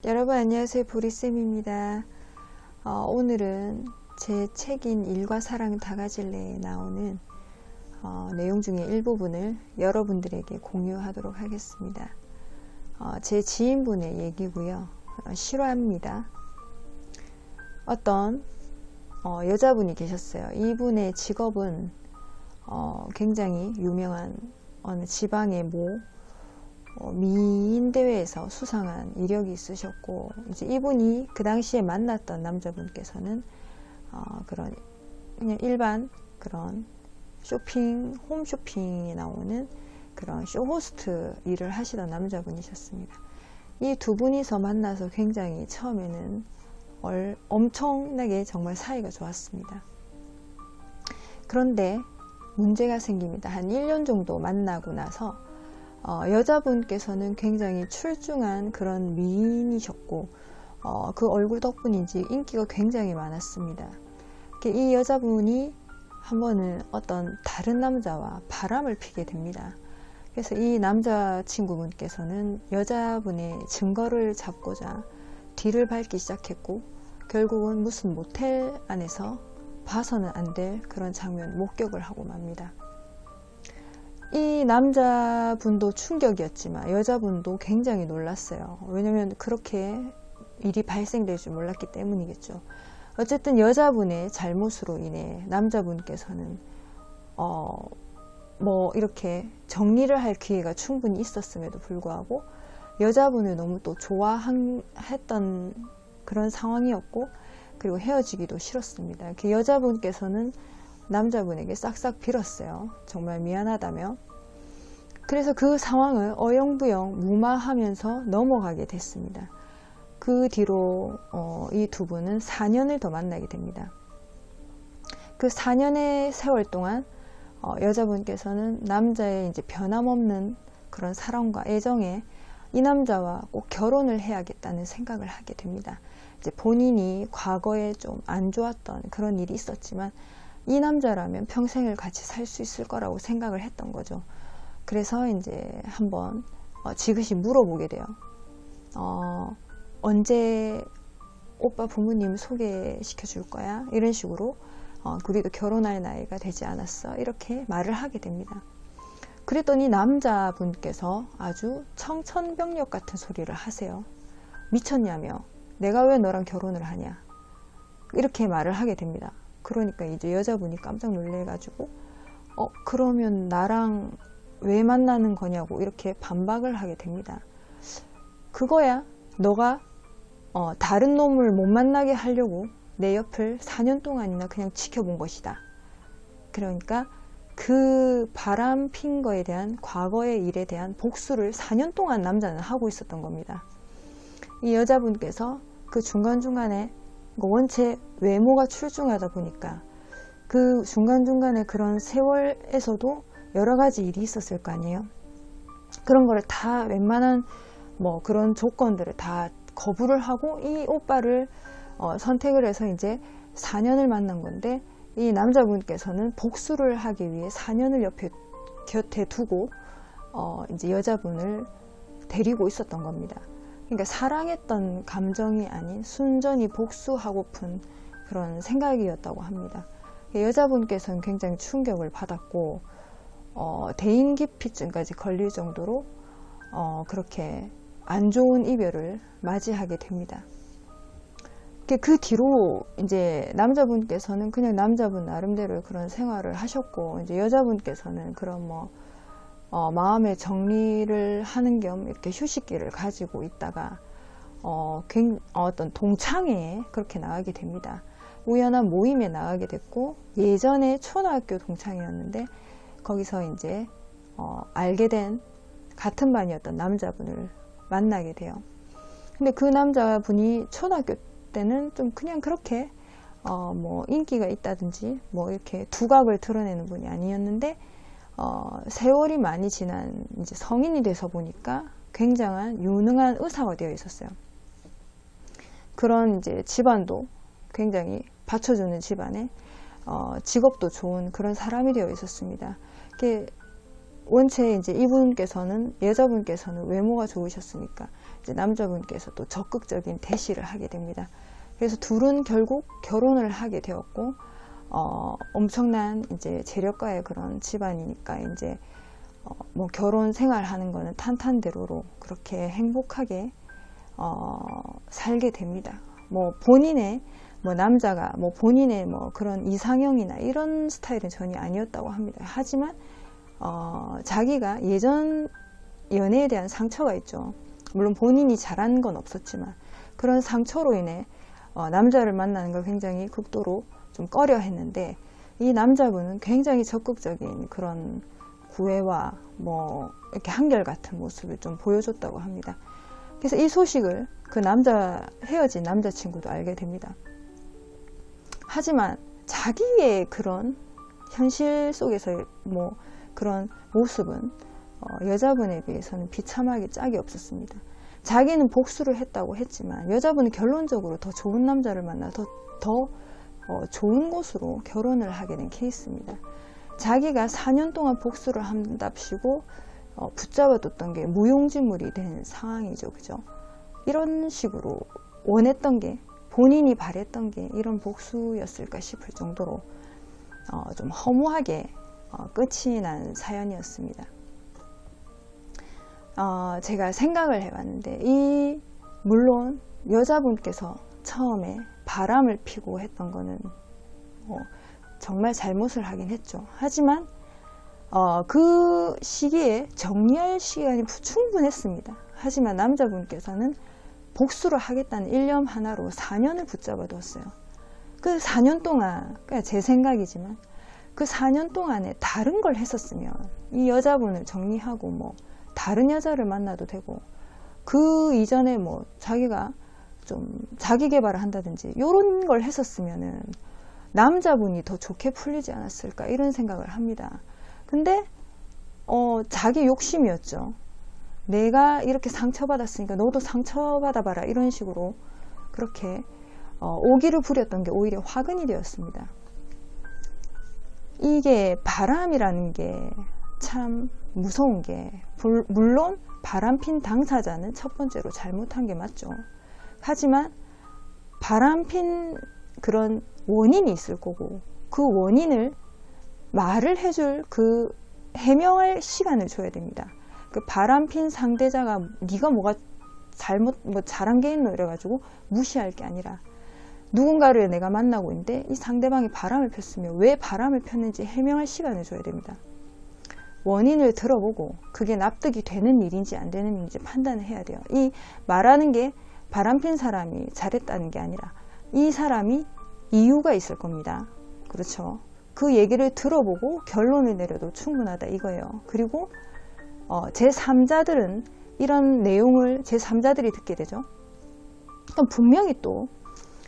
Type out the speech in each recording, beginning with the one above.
여러분 안녕하세요. 보리쌤입니다. 오늘은 제 책인 일과 사랑 다 가질래에 나오는 내용 중에 일부분을 여러분들에게 공유하도록 하겠습니다. 제 지인분의 얘기고요. 실화입니다. 어떤 여자분이 계셨어요. 이분의 직업은 굉장히 유명한 어느 지방의 미인 대회에서 수상한 이력이 있으셨고, 이제 이분이 그 당시에 만났던 남자분께서는 그런 그냥 일반 그런 홈쇼핑에 나오는 그런 쇼호스트 일을 하시던 남자분이셨습니다. 이 두 분이서 만나서 굉장히 처음에는 엄청나게 정말 사이가 좋았습니다. 그런데 문제가 생깁니다. 한 1년 정도 만나고 나서 여자분께서는 굉장히 출중한 그런 미인이셨고, 그 얼굴 덕분인지 인기가 굉장히 많았습니다. 이 여자분이 한 번은 어떤 다른 남자와 바람을 피게 됩니다. 그래서 이 남자친구분께서는 여자분의 증거를 잡고자 뒤를 밟기 시작했고, 결국은 무슨 모텔 안에서 봐서는 안 될 그런 장면 목격을 하고 맙니다. 이 남자분도 충격이었지만 여자분도 굉장히 놀랐어요. 왜냐면 그렇게 일이 발생될 줄 몰랐기 때문이겠죠. 어쨌든 여자분의 잘못으로 인해 남자분께서는 이렇게 정리를 할 기회가 충분히 있었음에도 불구하고 여자분을 너무 또 좋아했던 그런 상황이었고, 그리고 헤어지기도 싫었습니다. 그 여자분께서는 남자분에게 싹싹 빌었어요. 정말 미안하다며. 그래서 그 상황을 어영부영 무마하면서 넘어가게 됐습니다. 그 뒤로 이 두 분은 4년을 더 만나게 됩니다. 그 4년의 세월 동안 여자분께서는 남자의 이제 변함없는 그런 사랑과 애정에 이 남자와 꼭 결혼을 해야겠다는 생각을 하게 됩니다. 이제 본인이 과거에 좀 안 좋았던 그런 일이 있었지만 이 남자라면 평생을 같이 살 수 있을 거라고 생각을 했던 거죠. 그래서 이제 한번 지그시 물어보게 돼요. 언제 오빠 부모님 소개시켜 줄 거야? 이런 식으로 우리도 결혼할 나이가 되지 않았어? 이렇게 말을 하게 됩니다. 그랬더니 남자분께서 아주 청천벽력 같은 소리를 하세요. 미쳤냐며, 내가 왜 너랑 결혼을 하냐, 이렇게 말을 하게 됩니다. 그러니까 이제 여자분이 깜짝 놀래가지고 그러면 나랑 왜 만나는 거냐고 이렇게 반박을 하게 됩니다. 그거야, 너가 다른 놈을 못 만나게 하려고 내 옆을 4년 동안이나 그냥 지켜본 것이다. 그러니까 그 바람 핀 거에 대한 과거의 일에 대한 복수를 4년 동안 남자는 하고 있었던 겁니다. 이 여자분께서 그 중간중간에 원체 외모가 출중하다 보니까 그 중간중간에 그런 세월에서도 여러 가지 일이 있었을 거 아니에요. 그런 거를 다 웬만한 그런 조건들을 다 거부를 하고 이 오빠를 선택을 해서 이제 4년을 만난 건데, 이 남자분께서는 복수를 하기 위해 4년을 곁에 두고 이제 여자분을 데리고 있었던 겁니다. 그러니까 사랑했던 감정이 아닌 순전히 복수하고픈 그런 생각이었다고 합니다. 여자분께서는 굉장히 충격을 받았고 대인기피증까지 걸릴 정도로 그렇게 안 좋은 이별을 맞이하게 됩니다. 그 뒤로 이제 남자분께서는 그냥 남자분 나름대로 그런 생활을 하셨고, 이제 여자분께서는 그런 마음의 정리를 하는 겸 이렇게 휴식기를 가지고 있다가 어떤 동창회에 그렇게 나가게 됩니다. 우연한 모임에 나가게 됐고, 예전에 초등학교 동창회였는데 거기서 이제 알게 된 같은 반이었던 남자분을 만나게 돼요. 근데 그 남자분이 초등학교 때는 좀 그냥 그렇게 인기가 있다든지 이렇게 두각을 드러내는 분이 아니었는데, 세월이 많이 지난 이제 성인이 돼서 보니까 굉장한 유능한 의사가 되어 있었어요. 그런 이제 집안도 굉장히 받쳐주는 집안에 직업도 좋은 그런 사람이 되어 있었습니다. 원체 이제 이분께서는, 여자분께서는 외모가 좋으셨으니까 이제 남자분께서 또 적극적인 대시를 하게 됩니다. 그래서 둘은 결국 결혼을 하게 되었고, 엄청난 이제 재력가의 그런 집안이니까 이제 뭐 결혼 생활하는 거는 탄탄대로로 그렇게 행복하게 살게 됩니다. 뭐 본인의 뭐 남자가 뭐 본인의 뭐 그런 이상형이나 이런 스타일은 전혀 아니었다고 합니다. 하지만 자기가 예전 연애에 대한 상처가 있죠. 물론 본인이 잘한 건 없었지만 그런 상처로 인해 남자를 만나는 걸 굉장히 극도로 좀 꺼려 했는데, 이 남자분은 굉장히 적극적인 그런 구애와 뭐 이렇게 한결같은 모습을 좀 보여줬다고 합니다. 그래서 이 소식을 그 헤어진 남자친구도 알게 됩니다. 하지만 자기의 그런 현실 속에서의 뭐 그런 모습은 여자분에 비해서는 비참하게 짝이 없었습니다. 자기는 복수를 했다고 했지만 여자분은 결론적으로 더 좋은 남자를 만나 더 좋은 곳으로 결혼을 하게 된 케이스입니다. 자기가 4년 동안 복수를 한답시고 붙잡아뒀던 게 무용지물이 된 상황이죠. 그죠? 이런 식으로 원했던 게, 본인이 바랬던 게 이런 복수였을까 싶을 정도로 좀 허무하게 끝이 난 사연이었습니다. 제가 생각을 해봤는데, 물론 여자분께서 처음에 바람을 피고 했던 거는 정말 잘못을 하긴 했죠. 하지만 그 시기에 정리할 시간이 충분했습니다. 하지만 남자분께서는 복수를 하겠다는 일념 하나로 4년을 붙잡아뒀어요. 그 4년 동안, 그냥 제 생각이지만 그 4년 동안에 다른 걸 했었으면 이 여자분을 정리하고 뭐 다른 여자를 만나도 되고, 그 이전에 뭐 자기가 좀 자기 개발을 한다든지 이런 걸 했었으면은 남자분이 더 좋게 풀리지 않았을까, 이런 생각을 합니다. 근데 자기 욕심이었죠. 내가 이렇게 상처받았으니까 너도 상처받아봐라, 이런 식으로 그렇게 오기를 부렸던 게 오히려 화근이 되었습니다. 이게 바람이라는 게 참 무서운 게, 물론 바람핀 당사자는 첫 번째로 잘못한 게 맞죠. 하지만 바람핀 그런 원인이 있을 거고, 그 원인을 말을 해줄, 그 해명할 시간을 줘야 됩니다. 그 바람핀 상대자가 네가 뭐가 잘한 게 있노 이래가지고 무시할 게 아니라, 누군가를 내가 만나고 있는데 이 상대방이 바람을 폈으면 왜 바람을 폈는지 해명할 시간을 줘야 됩니다. 원인을 들어보고 그게 납득이 되는 일인지 안 되는 일인지 판단을 해야 돼요. 이 말하는 게 바람핀 사람이 잘했다는 게 아니라 이 사람이 이유가 있을 겁니다. 그렇죠. 그 얘기를 들어보고 결론을 내려도 충분하다 이거예요. 그리고 제3자들은 이런 내용을 제3자들이 듣게 되죠. 그럼 분명히 또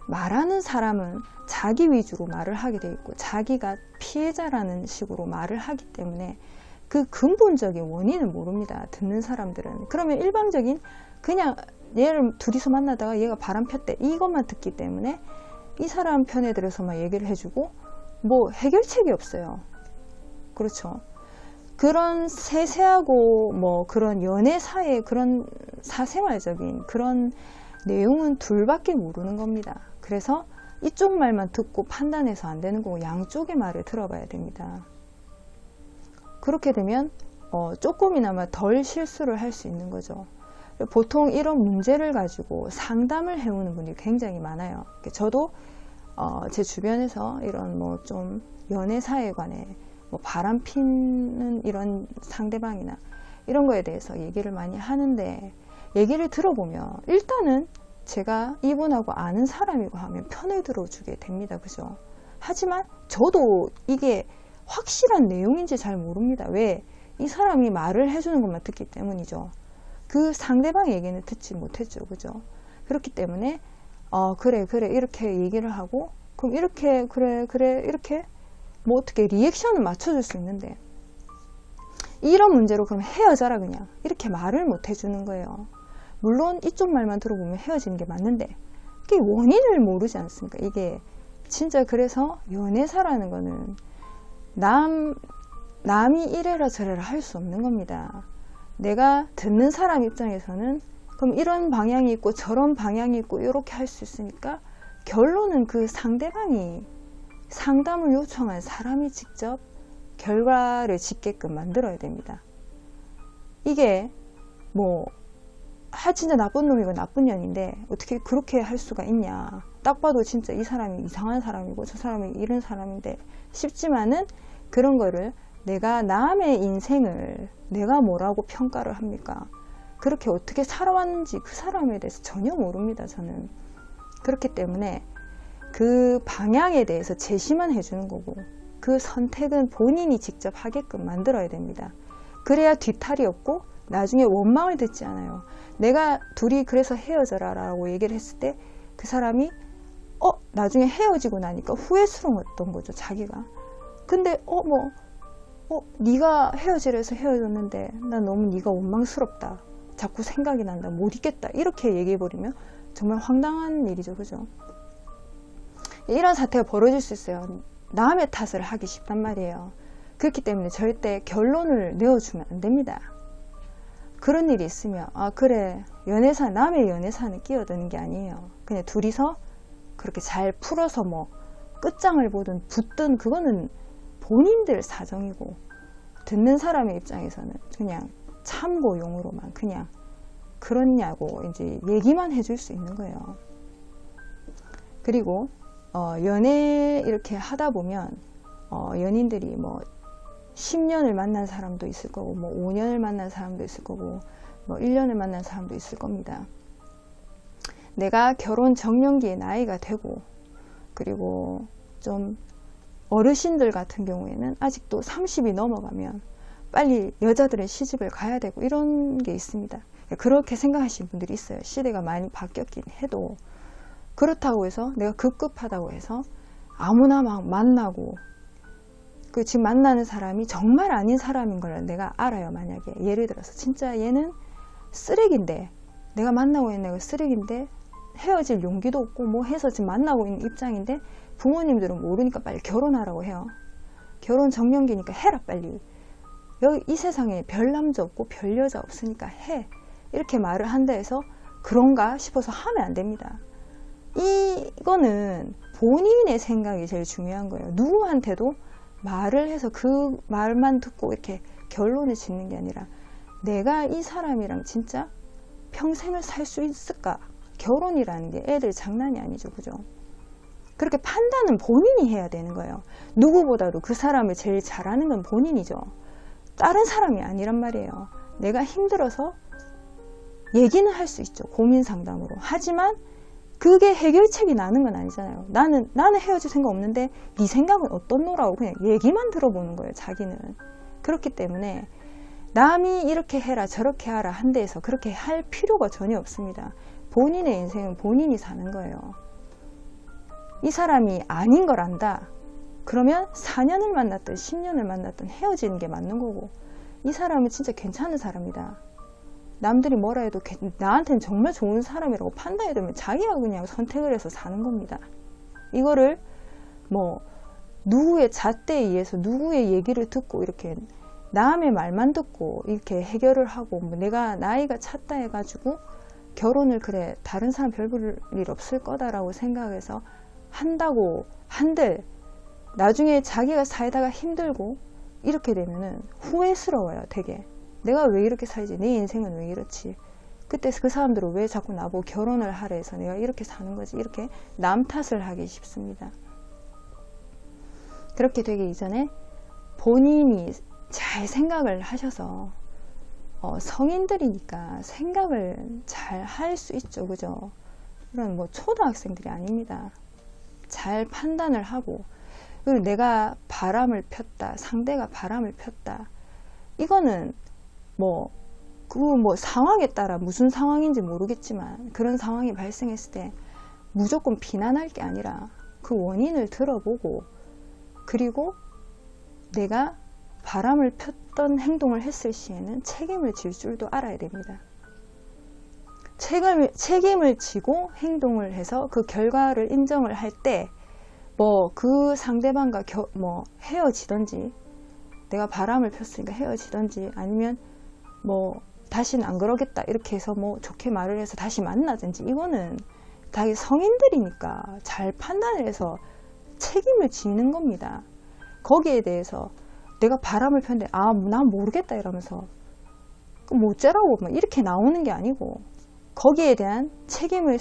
말하는 사람은 자기 위주로 말을 하게 돼 있고 자기가 피해자라는 식으로 말을 하기 때문에 그 근본적인 원인을 모릅니다. 듣는 사람들은. 그러면 일방적인 그냥 얘를 둘이서 만나다가 얘가 바람 폈대 이것만 듣기 때문에 이 사람 편에 들어서만 얘기를 해주고 뭐 해결책이 없어요. 그렇죠. 그런 세세하고 뭐 그런 연애사의 그런 사생활적인 그런 내용은 둘밖에 모르는 겁니다. 그래서 이쪽 말만 듣고 판단해서 안 되는 거고 양쪽의 말을 들어봐야 됩니다. 그렇게 되면 조금이나마 덜 실수를 할 수 있는 거죠. 보통 이런 문제를 가지고 상담을 해오는 분이 굉장히 많아요. 저도 제 주변에서 이런 뭐 좀 연애사에 관해 뭐 바람 피는 이런 상대방이나 이런 거에 대해서 얘기를 많이 하는데, 얘기를 들어보면 일단은 제가 이분하고 아는 사람이고 하면 편을 들어주게 됩니다. 그죠? 하지만 저도 이게 확실한 내용인지 잘 모릅니다. 왜? 이 사람이 말을 해주는 것만 듣기 때문이죠. 그 상대방 얘기는 듣지 못했죠. 그죠? 그렇기 때문에 그래 이렇게 얘기를 하고 그럼 이렇게 그래 이렇게 뭐 어떻게 리액션을 맞춰줄 수 있는데, 이런 문제로 그럼 헤어져라 그냥 이렇게 말을 못 해주는 거예요. 물론 이쪽 말만 들어보면 헤어지는 게 맞는데 그게 원인을 모르지 않습니까? 이게 진짜 그래서 연애사라는 거는 남이 이래라 저래라 할 수 없는 겁니다. 내가 듣는 사람 입장에서는 그럼 이런 방향이 있고 저런 방향이 있고 이렇게 할 수 있으니까 결론은 그 상대방이 상담을 요청한 사람이 직접 결과를 짓게끔 만들어야 됩니다. 이게 뭐 진짜 나쁜 놈이고 나쁜 년인데 어떻게 그렇게 할 수가 있냐. 딱 봐도 진짜 이 사람이 이상한 사람이고 저 사람이 이런 사람인데 싶지만은 그런 거를 내가 남의 인생을 내가 뭐라고 평가를 합니까? 그렇게 어떻게 살아왔는지 그 사람에 대해서 전혀 모릅니다. 저는. 그렇기 때문에 그 방향에 대해서 제시만 해주는 거고 그 선택은 본인이 직접 하게끔 만들어야 됩니다. 그래야 뒤탈이 없고 나중에 원망을 듣지 않아요. 내가 둘이 그래서 헤어져라 라고 얘기를 했을 때 그 사람이 나중에 헤어지고 나니까 후회스러웠던 거죠. 자기가. 근데 네가 헤어지래서 헤어졌는데 난 너무 네가 원망스럽다. 자꾸 생각이 난다. 못 있겠다. 이렇게 얘기해버리면 정말 황당한 일이죠. 그죠? 이런 사태가 벌어질 수 있어요. 남의 탓을 하기 쉽단 말이에요. 그렇기 때문에 절대 결론을 내어주면 안 됩니다. 그런 일이 있으면 그래 남의 연애사는 끼어드는 게 아니에요. 그냥 둘이서 그렇게 잘 풀어서 뭐 끝장을 보든 붙든 그거는 본인들 사정이고 듣는 사람의 입장에서는 그냥 참고용으로만 그냥 그렇냐고 이제 얘기만 해줄 수 있는 거예요. 그리고 연애 이렇게 하다 보면 연인들이 뭐 10년을 만난 사람도 있을 거고 뭐 5년을 만난 사람도 있을 거고 뭐 1년을 만난 사람도 있을 겁니다. 내가 결혼 적령기에 나이가 되고 그리고 좀 어르신들 같은 경우에는 아직도 30이 넘어가면 빨리 여자들은 시집을 가야 되고 이런 게 있습니다. 그렇게 생각하시는 분들이 있어요. 시대가 많이 바뀌었긴 해도 그렇다고 해서 내가 급급하다고 해서 아무나 막 만나고 지금 만나는 사람이 정말 아닌 사람인 걸 내가 알아요. 만약에 예를 들어서 진짜 얘는 쓰레기인데 내가 만나고 있는 애가 쓰레기인데 헤어질 용기도 없고 뭐 해서 지금 만나고 있는 입장인데 부모님들은 모르니까 빨리 결혼하라고 해요. 결혼 적령기니까 해라 빨리. 여기 이 세상에 별 남자 없고 별 여자 없으니까 해. 이렇게 말을 한다 해서 그런가 싶어서 하면 안 됩니다. 이거는 본인의 생각이 제일 중요한 거예요. 누구한테도 말을 해서 그 말만 듣고 이렇게 결론을 짓는 게 아니라 내가 이 사람이랑 진짜 평생을 살 수 있을까? 결혼이라는 게 애들 장난이 아니죠. 그죠? 그렇게 판단은 본인이 해야 되는 거예요. 누구보다도 그 사람을 제일 잘하는 건 본인이죠. 다른 사람이 아니란 말이에요. 내가 힘들어서 얘기는 할 수 있죠. 고민 상담으로. 하지만 그게 해결책이 나는 건 아니잖아요. 나는 헤어질 생각 없는데 네 생각은 어떻노라고 그냥 얘기만 들어보는 거예요. 자기는. 그렇기 때문에 남이 이렇게 해라 저렇게 하라 한 데에서 그렇게 할 필요가 전혀 없습니다. 본인의 인생은 본인이 사는 거예요. 이 사람이 아닌 걸 안다. 그러면 4년을 만났든 10년을 만났든 헤어지는 게 맞는 거고 이 사람은 진짜 괜찮은 사람이다. 남들이 뭐라 해도 나한테는 정말 좋은 사람이라고 판단이 되면 자기가 그냥 선택을 해서 사는 겁니다. 이거를 뭐 누구의 잣대에 의해서 누구의 얘기를 듣고 이렇게 남의 말만 듣고 이렇게 해결을 하고 뭐 내가 나이가 찼다 해가지고 결혼을 그래 다른 사람 별 볼 일 없을 거다라고 생각해서 한다고 한들 나중에 자기가 살다가 힘들고 이렇게 되면은 후회스러워요. 되게 내가 왜 이렇게 살지? 내 인생은 왜 이렇지? 그때 그 사람들은 왜 자꾸 나보고 결혼을 하라 해서 내가 이렇게 사는 거지? 이렇게 남 탓을 하기 쉽습니다. 그렇게 되기 이전에 본인이 잘 생각을 하셔서 성인들이니까 생각을 잘 할 수 있죠. 그죠? 이런 뭐 초등학생들이 아닙니다. 잘 판단을 하고 그리고 내가 바람을 폈다. 상대가 바람을 폈다. 이거는 뭐 상황에 따라 무슨 상황인지 모르겠지만 그런 상황이 발생했을 때 무조건 비난할 게 아니라 그 원인을 들어보고 그리고 내가 바람을 폈던 행동을 했을 시에는 책임을 질 줄도 알아야 됩니다. 책임을 지고 행동을 해서 그 결과를 인정을 할 때 뭐 그 상대방과 헤어지든지 내가 바람을 폈으니까 헤어지든지 아니면 뭐 다시는 안 그러겠다 이렇게 해서 뭐 좋게 말을 해서 다시 만나든지, 이거는 다 성인들이니까 잘 판단을 해서 책임을 지는 겁니다. 거기에 대해서 내가 바람을 폈는데 난 모르겠다 이러면서 뭐 어쩌라고 막 이렇게 나오는 게 아니고, 거기에 대한 책임을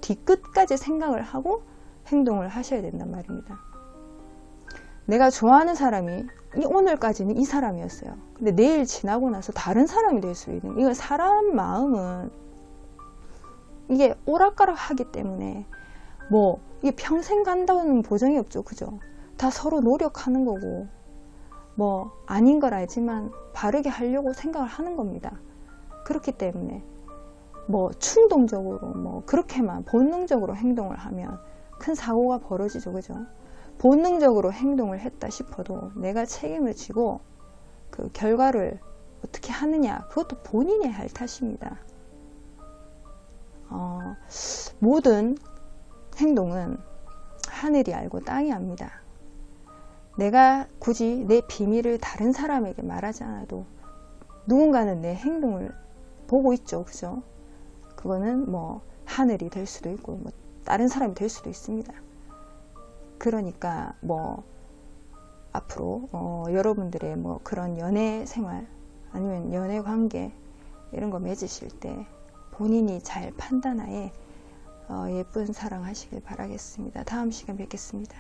뒤끝까지 생각을 하고 행동을 하셔야 된단 말입니다. 내가 좋아하는 사람이 오늘까지는 이 사람이었어요. 근데 내일 지나고 나서 다른 사람이 될 수 있는, 이건 사람 마음은 이게 오락가락 하기 때문에 뭐 이게 평생 간다는 보장이 없죠. 그죠? 다 서로 노력하는 거고, 뭐 아닌 걸 알지만 바르게 하려고 생각을 하는 겁니다. 그렇기 때문에 뭐 충동적으로 뭐 그렇게만 본능적으로 행동을 하면 큰 사고가 벌어지죠. 그죠? 본능적으로 행동을 했다 싶어도 내가 책임을 지고 그 결과를 어떻게 하느냐, 그것도 본인이 할 탓입니다. 모든 행동은 하늘이 알고 땅이 압니다. 내가 굳이 내 비밀을 다른 사람에게 말하지 않아도 누군가는 내 행동을 보고 있죠. 그죠? 그거는 뭐 하늘이 될 수도 있고 뭐 다른 사람이 될 수도 있습니다. 그러니까 뭐 앞으로 여러분들의 뭐 그런 연애 생활 아니면 연애 관계 이런 거 맺으실 때 본인이 잘 판단하에 예쁜 사랑 하시길 바라겠습니다. 다음 시간 뵙겠습니다.